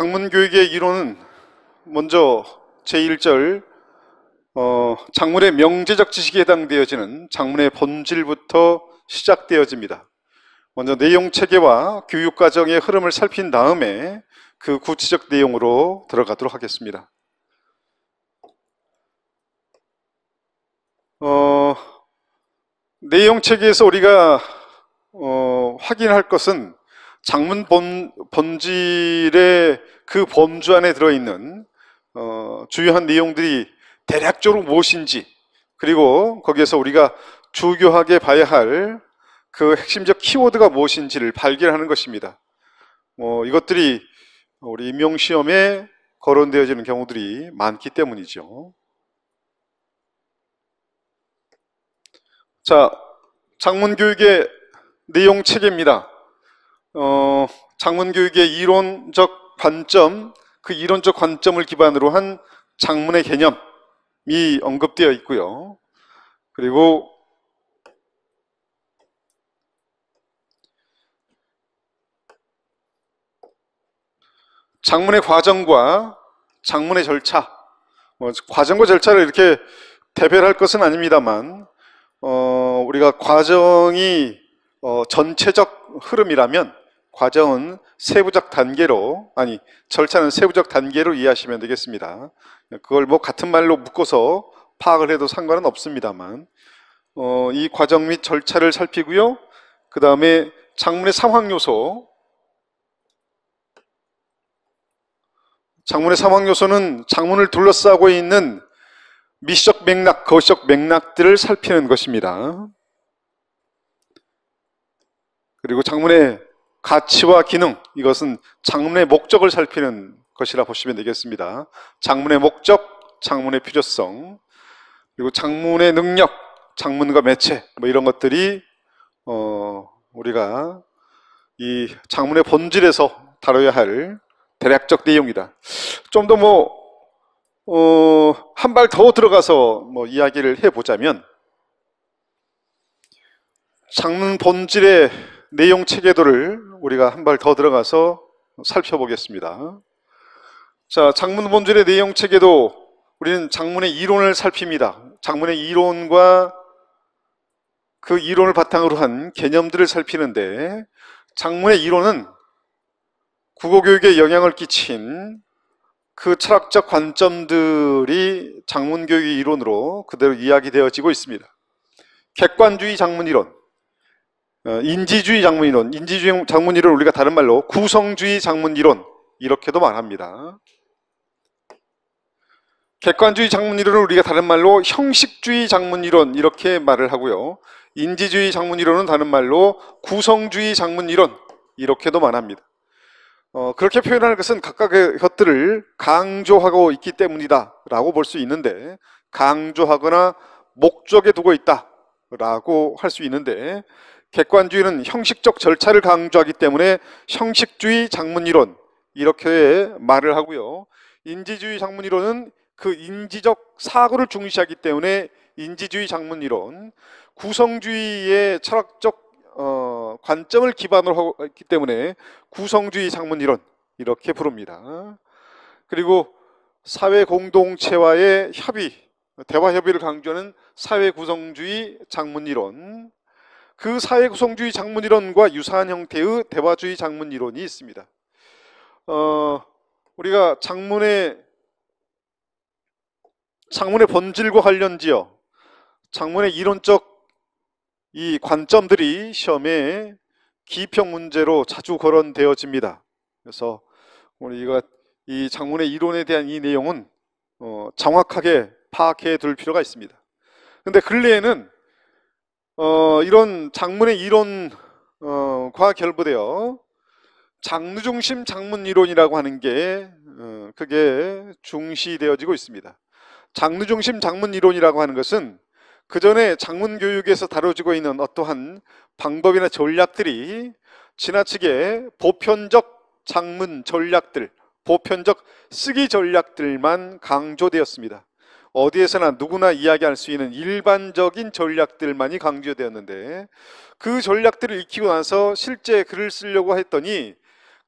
장문교육의 이론은 먼저 제1절 장문의 명제적 지식에 해당되어지는 장문의 본질부터 시작되어집니다. 먼저 내용 체계와 교육과정의 흐름을 살핀 다음에 그 구체적 내용으로 들어가도록 하겠습니다. 내용 체계에서 우리가 확인할 것은 장문 본질의 그 범주 안에 들어있는 주요한 내용들이 대략적으로 무엇인지, 그리고 거기에서 우리가 주교하게 봐야 할 그 핵심적 키워드가 무엇인지를 발견하는 것입니다. 이것들이 우리 임용시험에 거론되어지는 경우들이 많기 때문이죠. 자, 장문교육의 내용 체계입니다. 장문교육의 이론적 관점, 그 이론적 관점을 기반으로 한 장문의 개념이 언급되어 있고요. 그리고 장문의 과정과 장문의 절차, 과정과 절차를 이렇게 대별할 것은 아닙니다만, 우리가 과정이 전체적 흐름이라면 과정은 세부적 단계로, 절차는 세부적 단계로 이해하시면 되겠습니다. 그걸 같은 말로 묶어서 파악을 해도 상관은 없습니다만, 이 과정 및 절차를 살피고요. 그 다음에 장문의 상황 요소, 장문의 상황 요소는 장문을 둘러싸고 있는 미시적 맥락, 거시적 맥락들을 살피는 것입니다. 그리고 장문의 가치와 기능, 이것은 장문의 목적을 살피는 것이라 보시면 되겠습니다. 장문의 목적, 장문의 필요성, 그리고 장문의 능력, 장문과 매체, 이런 것들이 우리가 이 장문의 본질에서 다뤄야 할 대략적 내용이다. 좀 더 한 발 더 들어가서 이야기를 해보자면, 장문 본질의 내용 체계도를 우리가 한 발 더 들어가서 살펴보겠습니다. 자, 장문 본질의 내용 체계도 우리는 장문의 이론을 살핍니다. 장문의 이론과 그 이론을 바탕으로 한 개념들을 살피는데, 장문의 이론은 국어교육에 영향을 끼친 그 철학적 관점들이 장문교육의 이론으로 그대로 이야기되어지고 있습니다. 객관주의 장문이론, 인지주의 장문이론, 인지주의 장문이론 우리가 다른 말로 구성주의 장문이론, 이렇게도 말합니다. 객관주의 장문이론을 우리가 다른 말로 형식주의 장문이론, 이렇게 말을 하고요. 인지주의 장문이론은 다른 말로 구성주의 장문이론, 이렇게도 말합니다. 그렇게 표현하는 것은 각각의 것들을 강조하고 있기 때문이다 라고 볼 수 있는데, 강조하거나 목적에 두고 있다 라고 할 수 있는데, 객관주의는 형식적 절차를 강조하기 때문에 형식주의 장문이론, 이렇게 말을 하고요. 인지주의 장문이론은 그 인지적 사고를 중시하기 때문에 인지주의 장문이론, 구성주의의 철학적 관점을 기반으로 하고 있기 때문에 구성주의 장문이론, 이렇게 부릅니다. 그리고 사회 공동체와의 협의, 대화 협의를 강조하는 사회 구성주의 장문이론, 그 사회 구성주의 장문이론과 유사한 형태의 대화주의 장문이론이 있습니다. 우리가 장문의 본질과 관련지어 장문의 이론적 이 관점들이 시험에 기평 문제로 자주 거론되어집니다. 그래서 우리가 이 장문의 이론에 대한 이 내용은 정확하게 파악해 둘 필요가 있습니다. 그런데 근래에는 이런 장문의 이론과 결부되어 장르중심 장문이론이라고 하는 게 그게 중시되어지고 있습니다. 장르중심 장문이론이라고 하는 것은 그 전에 장문교육에서 다뤄지고 있는 어떠한 방법이나 전략들이 지나치게 보편적 장문 전략들, 보편적 쓰기 전략들만 강조되었습니다. 어디에서나 누구나 이야기할 수 있는 일반적인 전략들만이 강조되었는데, 그 전략들을 익히고 나서 실제 글을 쓰려고 했더니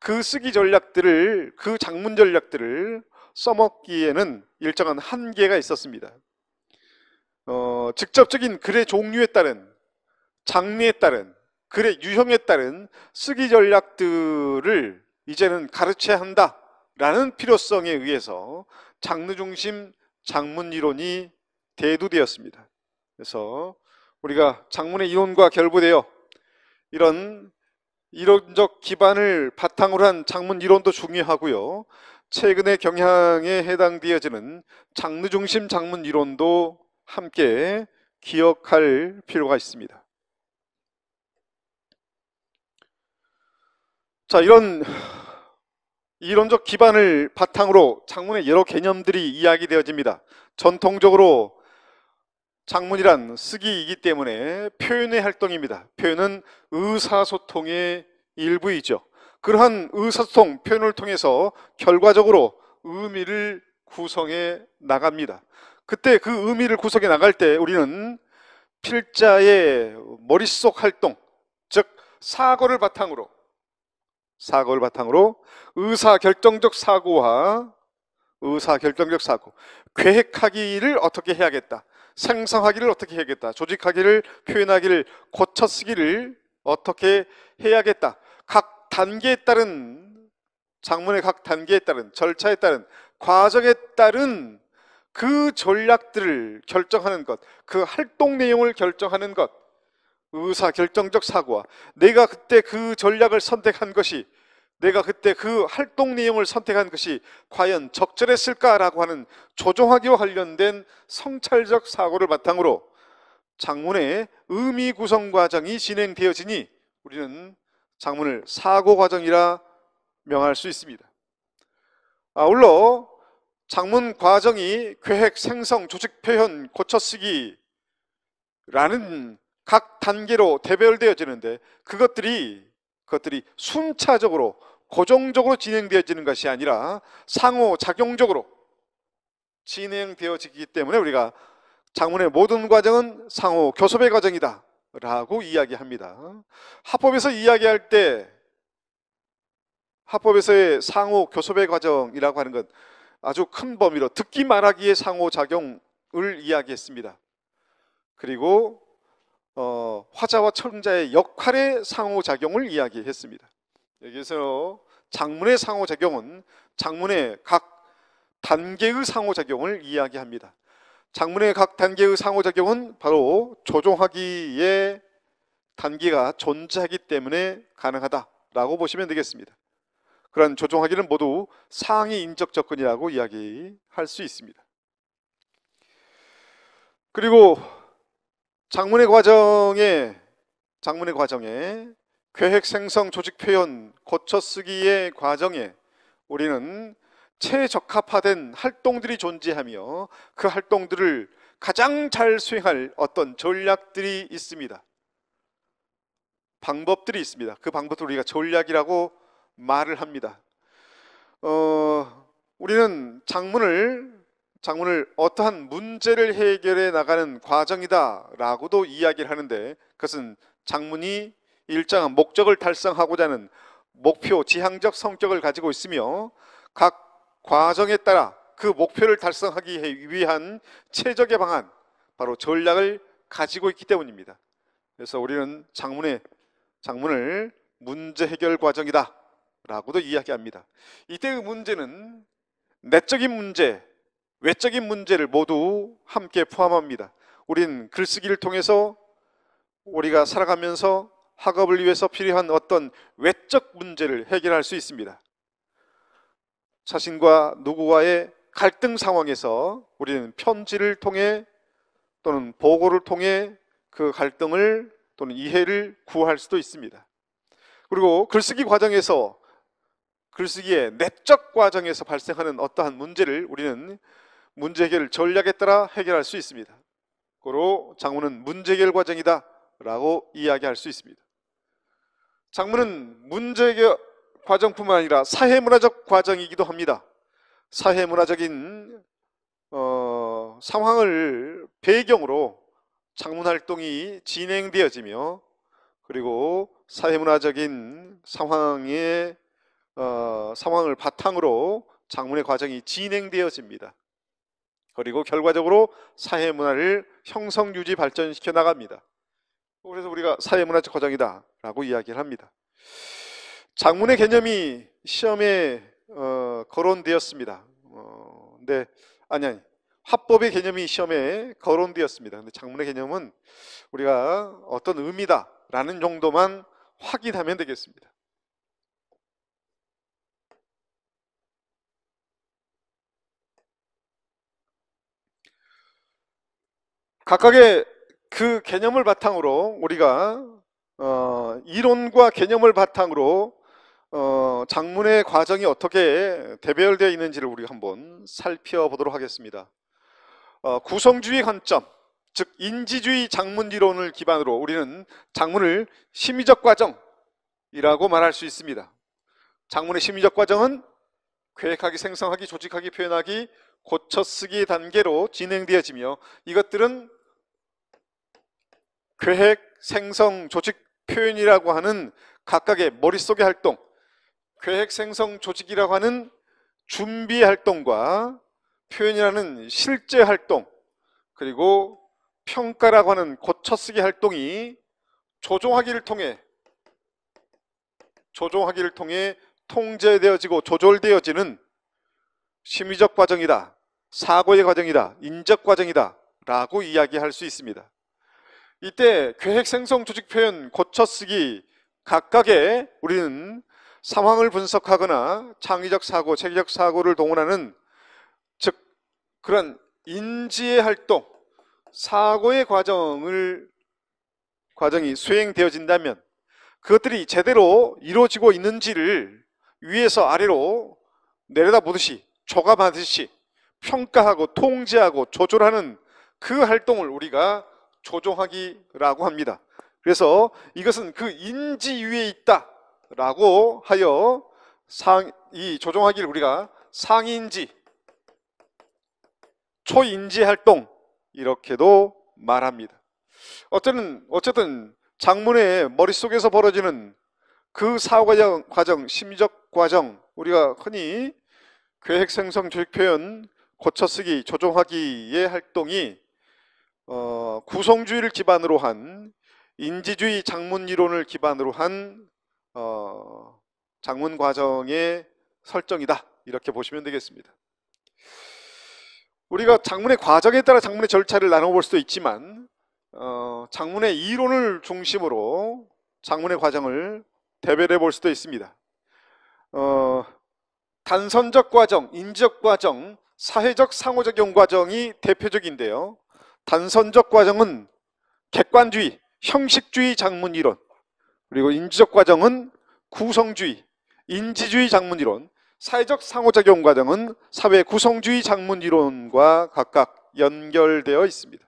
그 쓰기 전략들을, 그 작문 전략들을 써먹기에는 일정한 한계가 있었습니다. 직접적인 글의 종류에 따른, 장르에 따른, 글의 유형에 따른 쓰기 전략들을 이제는 가르쳐야 한다라는 필요성에 의해서 장르 중심 작문 이론이 대두되었습니다. 그래서 우리가 장문의 이론과 결부되어 이런 이론적 기반을 바탕으로 한 장문 이론도 중요하고요. 최근의 경향에 해당되어지는 장르 중심 장문 이론도 함께 기억할 필요가 있습니다. 자, 이런 이론적 기반을 바탕으로 장문의 여러 개념들이 이야기되어집니다. 전통적으로 장문이란 쓰기이기 때문에 표현의 활동입니다. 표현은 의사소통의 일부이죠. 그러한 의사소통, 표현을 통해서 결과적으로 의미를 구성해 나갑니다. 그때 그 의미를 구성해 나갈 때 우리는 필자의 머릿속 활동, 즉 사고를 바탕으로 의사결정적 사고와 의사결정적 사고, 계획하기를 어떻게 해야겠다, 생성하기를 어떻게 해야겠다, 조직하기를, 표현하기를, 고쳐쓰기를 어떻게 해야겠다, 각 단계에 따른, 장문의 각 단계에 따른, 절차에 따른, 과정에 따른 그 전략들을 결정하는 것, 그 활동 내용을 결정하는 것, 의사결정적 사고와 내가 그때 그 전략을 선택한 것이, 내가 그때 그 활동 내용을 선택한 것이 과연 적절했을까라고 하는 조종하기와 관련된 성찰적 사고를 바탕으로 장문의 의미 구성 과정이 진행되어지니 우리는 장문을 사고 과정이라 명할 수 있습니다. 아울러 장문 과정이 계획, 생성, 조직, 표현, 고쳐쓰기라는 각 단계로 대별되어지는데 그것들이 순차적으로 고정적으로 진행되어지는 것이 아니라 상호작용적으로 진행되어지기 때문에 우리가 장문의 모든 과정은 상호 교섭의 과정이다 라고 이야기합니다. 합법에서 이야기할 때 합법에서의 상호 교섭의 과정이라고 하는 것 아주 큰 범위로 듣기 말하기의 상호작용을 이야기했습니다. 그리고 화자와 청자의 역할의 상호작용을 이야기했습니다. 여기서 장문의 상호작용은 장문의 각 단계의 상호작용을 이야기합니다. 장문의 각 단계의 상호작용은 바로 조종하기의 단계가 존재하기 때문에 가능하다라고 보시면 되겠습니다. 그런 조종하기는 모두 상위 인적 접근이라고 이야기할 수 있습니다. 그리고 장문의 과정에 계획, 생성, 조직, 표현, 고쳐쓰기의 과정에 우리는 최적합화된 활동들이 존재하며 그 활동들을 가장 잘 수행할 어떤 전략들이 있습니다. 방법들이 있습니다. 그 방법을 우리가 전략이라고 말을 합니다. 우리는 장문을 어떠한 문제를 해결해 나가는 과정이다 라고도 이야기를 하는데 그것은 장문이 일정한 목적을 달성하고자 하는 목표, 지향적 성격을 가지고 있으며 각 과정에 따라 그 목표를 달성하기 위한 최적의 방안, 바로 전략을 가지고 있기 때문입니다. 그래서 우리는 장문을 문제 해결 과정이다 라고도 이야기합니다. 이때의 문제는 내적인 문제, 외적인 문제를 모두 함께 포함합니다. 우린 글쓰기를 통해서 우리가 살아가면서 학업을 위해서 필요한 어떤 외적 문제를 해결할 수 있습니다. 자신과 누구와의 갈등 상황에서 우리는 편지를 통해 또는 보고를 통해 그 갈등을 또는 이해를 구할 수도 있습니다. 그리고 글쓰기의 내적 과정에서 발생하는 어떠한 문제를 우리는 문제 해결 전략에 따라 해결할 수 있습니다. 고로 장문은 문제 해결 과정이다 라고 이야기할 수 있습니다. 장문은 문제 해결 과정뿐만 아니라 사회문화적 과정이기도 합니다. 사회문화적인 상황을 배경으로 장문 활동이 진행되어지며 그리고 사회문화적인 상황에 상황을 바탕으로 장문의 과정이 진행되어집니다. 그리고 결과적으로 사회문화를 형성, 유지, 발전시켜 나갑니다. 그래서 우리가 사회문화적 과정이다 라고 이야기를 합니다. 장문의 개념이 시험에 거론되었습니다. 근데 아니 화법의 개념이 시험에 거론되었습니다. 근데 장문의 개념은 우리가 어떤 의미다 라는 정도만 확인하면 되겠습니다. 각각의 그 개념을 바탕으로 우리가 이론과 개념을 바탕으로 장문의 과정이 어떻게 대별되어 있는지를 우리가 한번 살펴보도록 하겠습니다. 구성주의 관점, 즉 인지주의 장문 이론을 기반으로 우리는 장문을 심의적 과정이라고 말할 수 있습니다. 장문의 심의적 과정은 계획하기, 생성하기, 조직하기, 표현하기, 고쳐쓰기 단계로 진행되어지며 이것들은 계획, 생성, 조직, 표현이라고 하는 각각의 머릿속의 활동, 계획, 생성, 조직이라고 하는 준비 활동과 표현이라는 실제 활동, 그리고 평가라고 하는 고쳐쓰기 활동이 조종하기를 통해 통제되어지고 조절되어지는 심의적 과정이다, 사고의 과정이다, 인적 과정이다 라고 이야기할 수 있습니다. 이때 계획, 생성, 조직, 표현, 고쳐쓰기 각각의 우리는 상황을 분석하거나 창의적 사고, 체계적 사고를 동원하는 즉 그런 인지의 활동, 사고의 과정이 수행되어진다면 그것들이 제대로 이루어지고 있는지를 위에서 아래로 내려다보듯이 조감하듯이 평가하고 통제하고 조절하는 그 활동을 우리가 조종하기라고 합니다. 그래서 이것은 그 인지 위에 있다 라고 하여 이 조종하기를 우리가 상인지, 초인지 활동 이렇게도 말합니다. 어쨌든 장문의 머릿속에서 벌어지는 그 사고 과정, 심리적 과정, 우리가 흔히 계획, 생성, 조직, 표현, 고쳐쓰기, 조종하기의 활동이 구성주의를 기반으로 한 인지주의 장문 이론을 기반으로 한 장문 과정의 설정이다 이렇게 보시면 되겠습니다. 우리가 장문의 과정에 따라 장문의 절차를 나눠볼 수도 있지만 장문의 이론을 중심으로 장문의 과정을 대별해 볼 수도 있습니다. 단선적 과정, 인지적 과정, 사회적 상호작용 과정이 대표적인데요. 단선적 과정은 객관주의, 형식주의 장문 이론, 그리고 인지적 과정은 구성주의, 인지주의 장문 이론, 사회적 상호작용 과정은 사회 구성주의 장문 이론과 각각 연결되어 있습니다.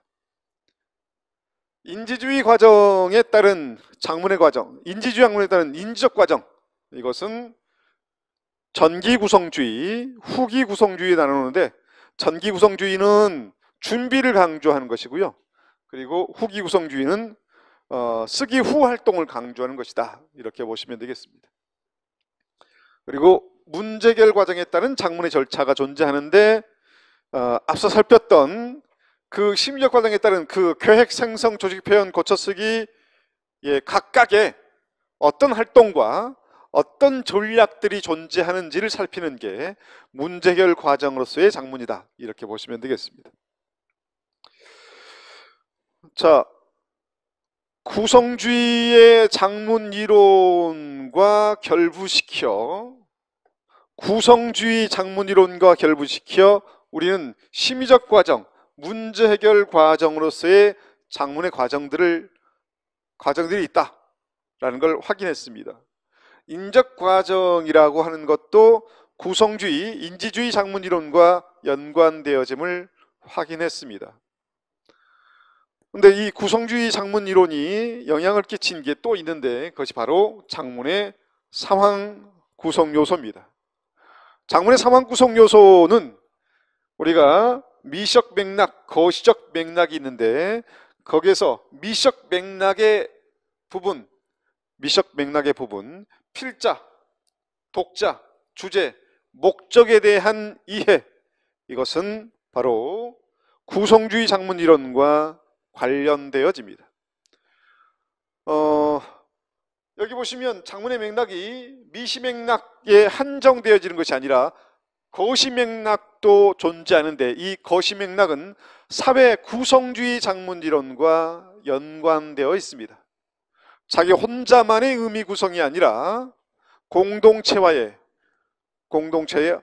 인지주의 과정에 따른 장문의 과정, 인지주의 장문에 따른 인지적 과정, 이것은 전기 구성주의, 후기 구성주의 나누는데 전기 구성주의는 준비를 강조하는 것이고요. 그리고 후기 구성주의는 쓰기 후 활동을 강조하는 것이다. 이렇게 보시면 되겠습니다. 그리고 문제결 과정에 따른 장문의 절차가 존재하는데 앞서 살폈던 그 심리적 과정에 따른 그 계획, 생성, 조직, 표현, 고쳐쓰기 각각의 어떤 활동과 어떤 전략들이 존재하는지를 살피는 게 문제결 과정으로서의 장문이다. 이렇게 보시면 되겠습니다. 자, 구성주의의 장문 이론과 결부시켜 구성주의 장문 이론과 결부시켜 우리는 심의적 과정, 문제 해결 과정으로서의 장문의 과정들이 있다라는 걸 확인했습니다. 인적 과정이라고 하는 것도 구성주의, 인지주의 장문 이론과 연관되어짐을 확인했습니다. 그런데 이 구성주의 장문 이론이 영향을 끼친 게 또 있는데 그것이 바로 장문의 상황 구성 요소입니다. 장문의 상황 구성 요소는 우리가 미적 맥락, 거시적 맥락이 있는데 거기에서 미적 맥락의 부분, 필자, 독자, 주제, 목적에 대한 이해, 이것은 바로 구성주의 작문 이론과 관련되어집니다. 여기 보시면 작문의 맥락이 미시맥락에 한정되어지는 것이 아니라 거시맥락도 존재하는데, 이 거시맥락은 사회 구성주의 작문 이론과 연관되어 있습니다. 자기 혼자만의 의미 구성이 아니라 공동체의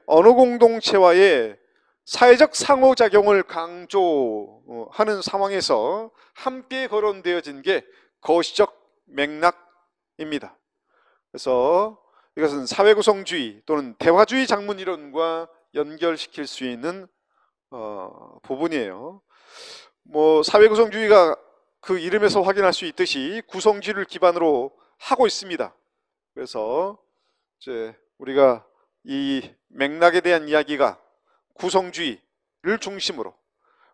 어느 공동체와의 사회적 상호작용을 강조하는 상황에서 함께 거론되어진 게 거시적 맥락입니다. 그래서 이것은 사회구성주의 또는 대화주의 작문 이론과 연결시킬 수 있는 부분이에요. 사회구성주의가 그 이름에서 확인할 수 있듯이 구성주의를 기반으로 하고 있습니다. 그래서 이제 우리가 이 맥락에 대한 이야기가 구성주의를 중심으로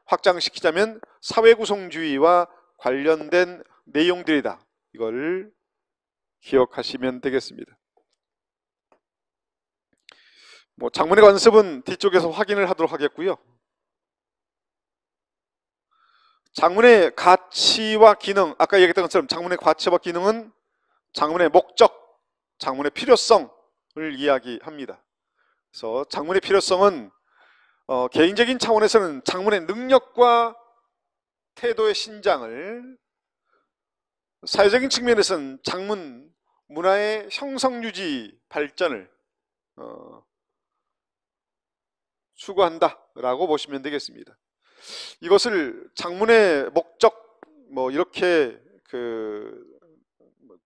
확장시키자면 사회구성주의와 관련된 내용들이다. 이걸 기억하시면 되겠습니다. 작문의 관습은 뒤쪽에서 확인을 하도록 하겠고요. 작문의 가치와 기능, 아까 얘기했던 것처럼 작문의 가치와 기능은 작문의 목적, 작문의 필요성을 이야기합니다. 그래서 작문의 필요성은 개인적인 차원에서는 작문의 능력과 태도의 신장을, 사회적인 측면에서는 작문 문화의 형성유지 발전을 추구한다라고 보시면 되겠습니다. 이것을 작문의 목적 이렇게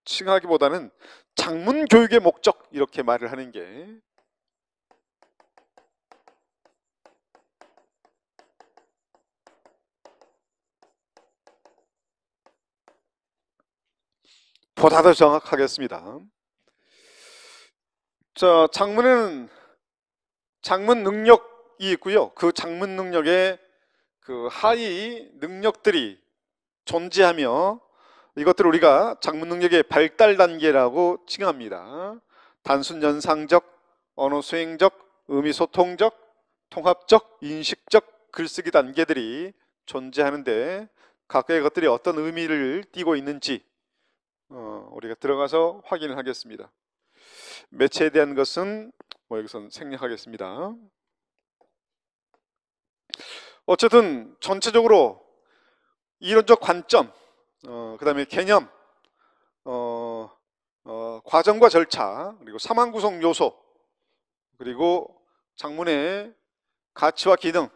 칭하기보다는 작문 교육의 목적 이렇게 말을 하는 게 보다 더 정확하겠습니다. 자, 작문에는 작문 능력이 있고요. 그 작문 능력에 그 하위 능력들이 존재하며 이것들을 우리가 작문 능력의 발달 단계라고 칭합니다. 단순 연상적, 언어 수행적, 의미 소통적, 통합적, 인식적 글쓰기 단계들이 존재하는데 각각의 것들이 어떤 의미를 띠고 있는지 우리가 들어가서 확인을 하겠습니다. 매체에 대한 것은 여기서 생략하겠습니다. 어쨌든 전체적으로 이론적 관점, 그 다음에 개념, 과정과 절차, 그리고 사망 구성 요소, 그리고 작문의 가치와 기능,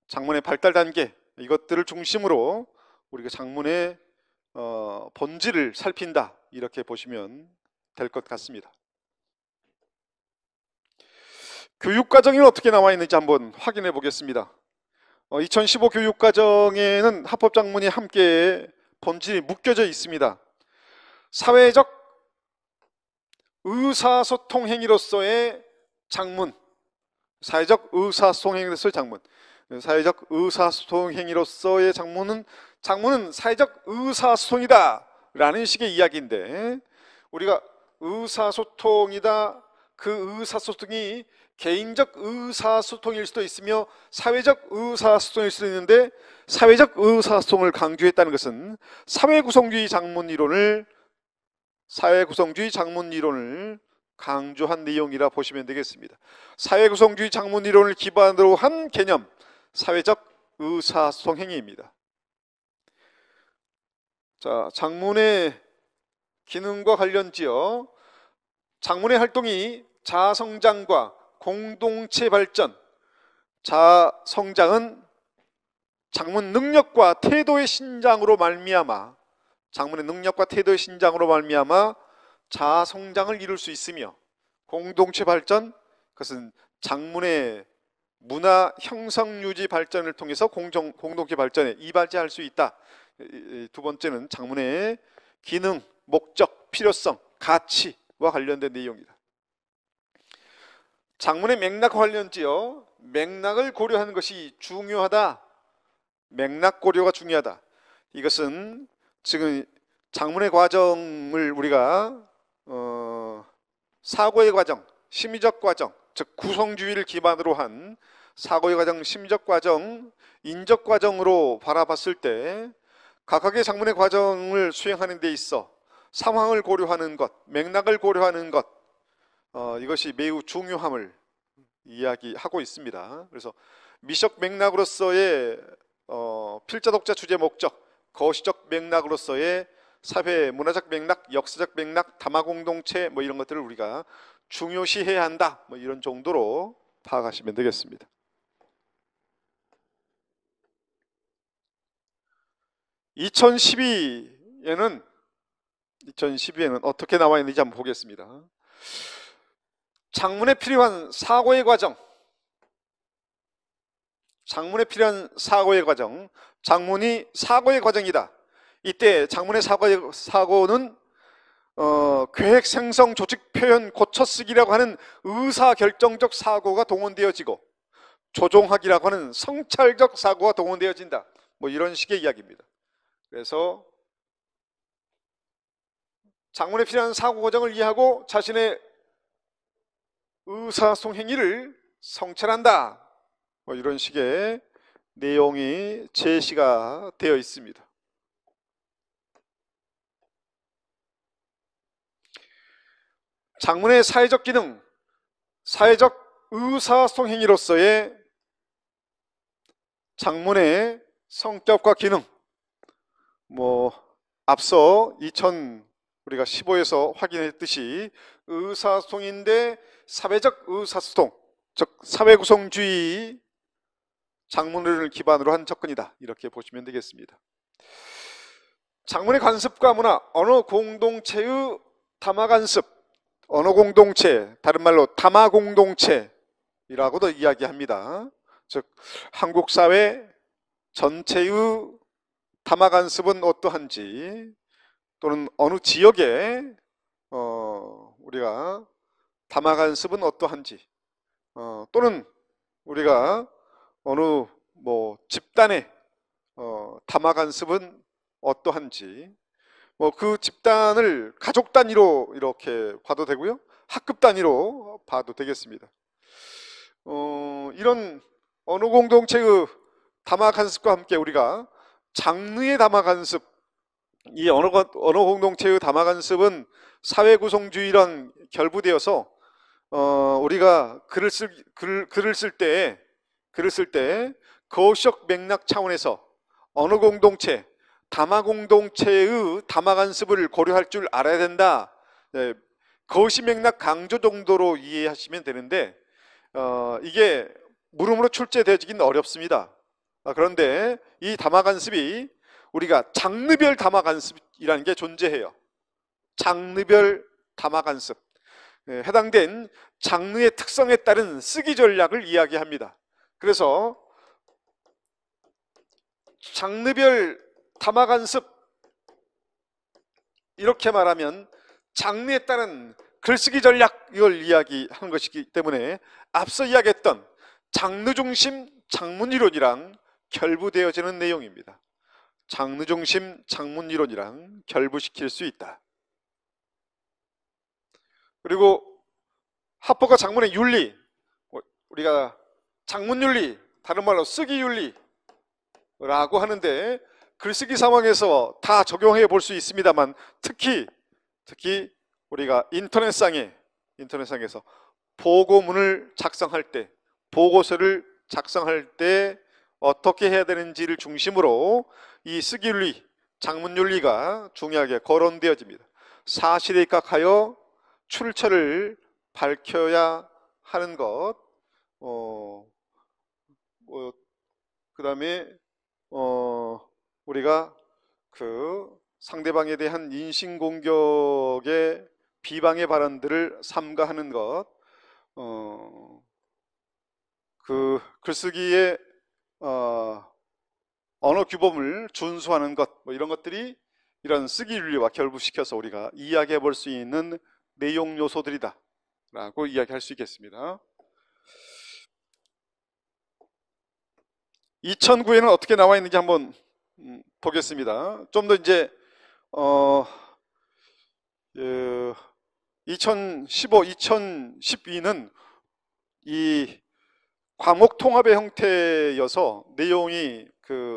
작문의 발달 단계, 이것들을 중심으로 우리가 작문의 본질을 살핀다, 이렇게 보시면 될 것 같습니다. 교육과정이 어떻게 나와 있는지 한번 확인해 보겠습니다. 2015 교육과정에는 합법작문이 함께 본질이 묶여져 있습니다. 사회적 의사소통 행위로서의 작문, 사회적 의사소통 행위로서의 작문, 사회적 의사소통 행위로서의 작문은 사회적 의사소통이다 라는 식의 이야기인데, 우리가 의사소통이다, 그 의사소통이 개인적 의사소통일 수도 있으며 사회적 의사소통일 수도 있는데, 사회적 의사소통을 강조했다는 것은 사회구성주의 작문 이론을 강조한 내용이라 보시면 되겠습니다. 사회구성주의 작문 이론을 기반으로 한 개념, 사회적 의사소통 행위입니다. 자, 작문의 기능과 관련지어 작문의 활동이 자아성장과 공동체 발전, 자아성장은 작문 능력과 태도의 신장으로 말미암아, 작문의 능력과 태도의 신장으로 말미암아 자아성장을 이룰 수 있으며, 공동체 발전, 그것은 작문의 문화 형성 유지 발전을 통해서 공동체 발전에 이바지할 수 있다. 두 번째는 작문의 기능, 목적, 필요성, 가치와 관련된 내용이다. 작문의 맥락 관련지어 맥락을 고려하는 것이 중요하다. 맥락 고려가 중요하다. 이것은 지금 작문의 과정을 우리가 사고의 과정, 심리적 과정, 즉 구성주의를 기반으로 한 사고의 과정, 심리적 과정, 인적 과정으로 바라봤을 때 각각의 작문의 과정을 수행하는 데 있어 상황을 고려하는 것, 맥락을 고려하는 것, 이것이 매우 중요함을 이야기하고 있습니다. 그래서 미적 맥락으로서의 필자, 독자, 주제, 목적, 거시적 맥락으로서의 사회, 문화적 맥락, 역사적 맥락, 담화 공동체 뭐 이런 것들을 우리가 중요시해야 한다. 뭐 이런 정도로 파악하시면 되겠습니다. 2012에는 어떻게 나와 있는지 한번 보겠습니다. 작문에 필요한 사고의 과정, 작문에 필요한 사고의 과정, 작문이 사고의 과정이다. 이때 작문의 사고는 계획, 생성, 조직, 표현, 고쳐쓰기라고 하는 의사결정적 사고가 동원되어지고 조종하기라고 하는 성찰적 사고가 동원되어진다. 뭐 이런 식의 이야기입니다. 그래서 작문에 필요한 사고 과정을 이해하고 자신의 의사소통 행위를 성찰한다. 뭐 이런 식의 내용이 제시가 되어 있습니다. 작문의 사회적 기능, 사회적 의사소통 행위로서의 작문의 성격과 기능, 뭐 앞서 우리가 15에서 확인했듯이 의사소통인데 사회적 의사소통, 즉 사회구성주의 작문을 기반으로 한 접근이다. 이렇게 보시면 되겠습니다. 작문의 관습과 문화, 언어 공동체의 담화 관습, 언어 공동체, 다른 말로 담화 공동체라고도 이야기합니다. 즉 한국 사회 전체의 담화 관습은 어떠한지, 또는 어느 지역의 우리가 담화 관습은 어떠한지, 또는 우리가 어느 집단의 담화 관습은 어떠한지, 그 집단을 가족 단위로 이렇게 봐도 되고요, 학급 단위로 봐도 되겠습니다. 이런 언어 공동체의 담화 관습과 함께 우리가 장르의 담화 관습, 이 언어 공동체의 담화 관습은 사회 구성주의랑 결부되어서 우리가 글을 쓸 때 거시적 맥락 차원에서 언어 공동체, 담화 공동체의 담화 관습을 고려할 줄 알아야 된다. 거시 맥락 강조 정도로 이해하시면 되는데 이게 물음으로 출제되어지긴 어렵습니다. 그런데 이 담화 관습이 우리가 장르별 담화 관습이라는 게 존재해요. 장르별 담화 관습, 해당된 장르의 특성에 따른 쓰기 전략을 이야기합니다. 그래서 장르별 담화 관습, 이렇게 말하면 장르에 따른 글쓰기 전략, 이걸 이야기하는 것이기 때문에 앞서 이야기했던 장르 중심 작문이론이랑 결부되어지는 내용입니다. 장르 중심 작문이론이랑 결부시킬 수 있다. 그리고 학법과 작문의 윤리, 우리가 작문윤리, 다른 말로 쓰기윤리라고 하는데 글쓰기 상황에서 다 적용해 볼 수 있습니다만 특히 우리가 인터넷상에서 보고문을 작성할 때, 보고서를 작성할 때 어떻게 해야 되는지를 중심으로 이 쓰기윤리, 작문윤리가 중요하게 거론되어집니다. 사실에 입각하여 출처를 밝혀야 하는 것, 그 다음에 우리가 그 상대방에 대한 인신공격의 비방의 발언들을 삼가하는 것, 그 글쓰기의 언어 규범을 준수하는 것, 이런 것들이 이런 쓰기 윤리와 결부시켜서 우리가 이야기해 볼 수 있는 내용 요소들이다 라고 이야기할 수 있겠습니다. 2009에는 어떻게 나와 있는지 한번 보겠습니다. 좀 더 이제 2015, 2012는 이 과목 통합의 형태여서 내용이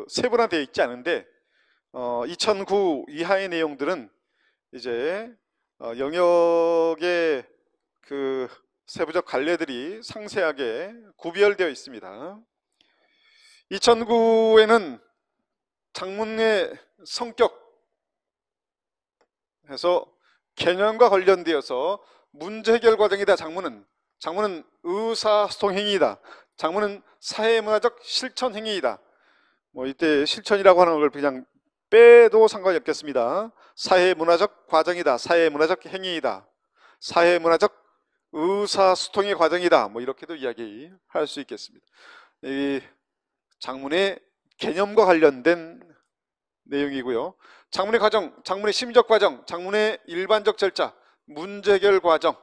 세분화되어 있지 않은데 2009 이하의 내용들은 이제 영역의 세부적 관례들이 상세하게 구별되어 있습니다. 2009에는 장문의 성격 해서 개념과 관련되어서 문제 해결 과정이다. 장문은 의사소통 행위이다. 장문은 사회문화적 실천 행위이다. 이때 실천이라고 하는 걸 그냥 빼도 상관이 없겠습니다. 사회문화적 과정이다. 사회문화적 행위이다. 사회문화적 의사소통의 과정이다. 이렇게도 이야기할 수 있겠습니다. 이 장문의 개념과 관련된 내용이고요. 장문의 과정, 장문의 심리적 과정, 장문의 일반적 절차, 문제 해결 과정.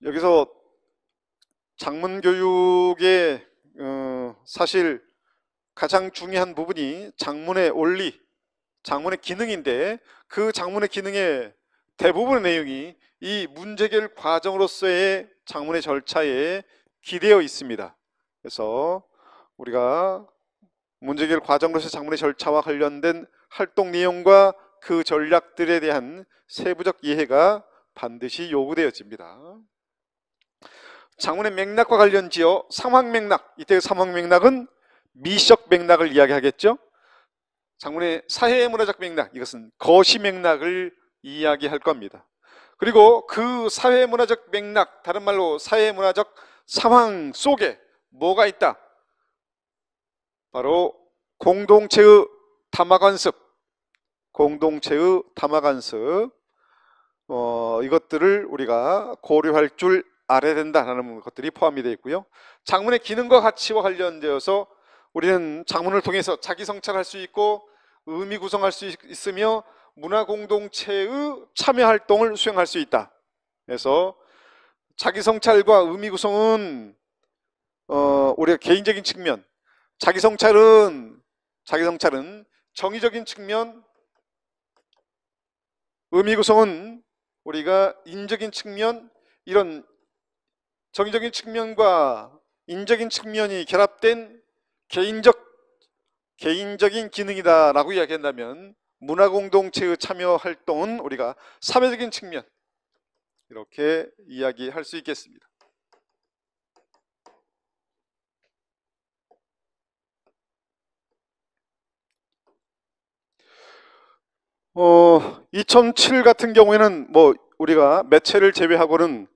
여기서 장문 교육의 사실 가장 중요한 부분이 장문의 원리, 장문의 기능인데 그 장문의 기능의 대부분의 내용이 이 문제 해결 과정으로서의 장문의 절차에 기대어 있습니다. 그래서 우리가 문제 해결 과정으로서의 장문의 절차와 관련된 활동 내용과 그 전략들에 대한 세부적 이해가 반드시 요구되어집니다. 장문의 맥락과 관련지어 상황 맥락, 이때 상황 맥락은 미적 맥락을 이야기하겠죠. 장문의 사회문화적 맥락, 이것은 거시 맥락을 이야기할 겁니다. 그리고 그 사회문화적 맥락, 다른 말로 사회문화적 상황 속에 뭐가 있다? 바로 공동체의 담화관습, 이것들을 우리가 고려할 줄 알아야 된다는 것들이 포함이 되어 있고요. 장문의 기능과 가치와 관련되어서 우리는 장문을 통해서 자기 성찰할 수 있고 의미 구성할 수 있으며 문화 공동체의 참여 활동을 수행할 수 있다. 그래서 자기 성찰과 의미 구성은 우리가 개인적인 측면, 자기 성찰은 정의적인 측면, 의미 구성은 우리가 인적인 측면, 이런 정의적인 측면과 인적인 측면이 결합된 개인적인 기능이다라고 이야기한다면 문화 공동체의 참여 활동은 우리가 사회적인 측면, 이렇게 이야기할 수 있겠습니다. 2007 같은 경우에는 우리가 매체를 제외하고는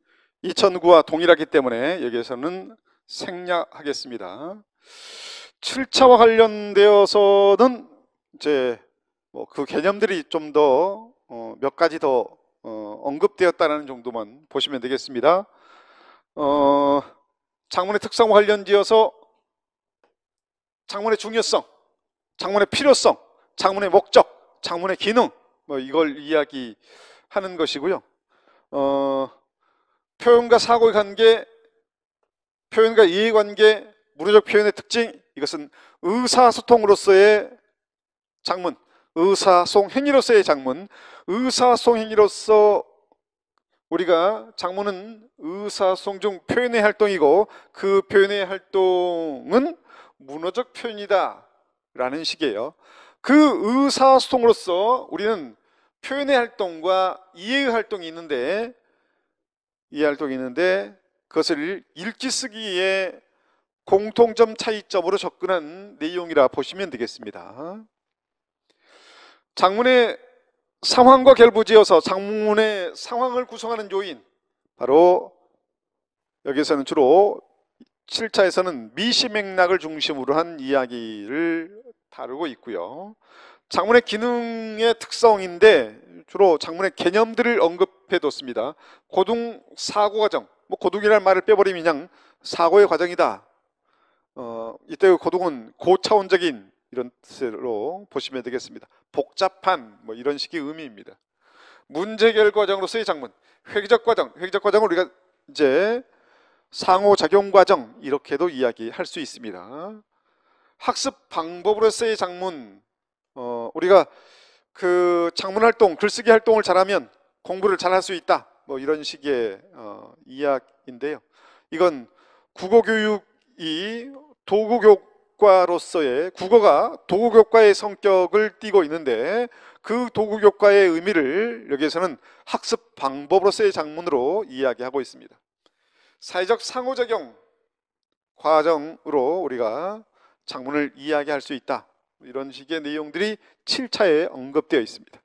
2009와 동일하기 때문에 여기에서는 생략하겠습니다. 7차와 관련되어서는 이제 그 개념들이 좀 더 몇 가지 더 언급되었다는 정도만 보시면 되겠습니다. 장문의 특성과 관련지어서 장문의 중요성, 장문의 필요성, 장문의 목적, 장문의 기능, 이걸 이야기하는 것이고요. 표현과 사고의 관계, 표현과 이해관계, 문화적 표현의 특징, 이것은 의사소통으로서의 장문, 의사소통 행위로서의 장문, 의사소통 행위로서 우리가 장문은 의사소통 중 표현의 활동이고 그 표현의 활동은 문화적 표현이다 라는 식이에요. 그 의사소통으로서 우리는 표현의 활동과 이해의 활동이 있는데 그것을 읽기 쓰기의 공통점 차이점으로 접근한 내용이라 보시면 되겠습니다. 장문의 상황과 결부지어서 장문의 상황을 구성하는 요인, 바로 여기서는 주로 7차에서는 미시 맥락을 중심으로 한 이야기를 다루고 있고요. 장문의 기능의 특성인데 주로 장문의 개념들을 언급해 뒀습니다. 고등 사고 과정, 고등이라는 말을 빼버리면 그냥 사고의 과정이다. 이때 고등은 고차원적인 이런 뜻으로 보시면 되겠습니다. 복잡한 이런 식의 의미입니다. 문제 해결 과정으로서의 장문, 회계적 과정을 우리가 이제 상호작용 과정, 이렇게도 이야기할 수 있습니다. 학습 방법으로서의 장문, 우리가 그 작문 활동, 글쓰기 활동을 잘하면 공부를 잘할 수 있다. 뭐 이런 식의 이야기인데요. 이건 국어 교육이 도구교과로서의 국어가 도구교과의 성격을 띠고 있는데 그 도구교과의 의미를 여기에서는 학습 방법으로서의 작문으로 이야기하고 있습니다. 사회적 상호작용 과정으로 우리가 작문을 이야기할 수 있다. 이런 식의 내용들이 7차에 언급되어 있습니다.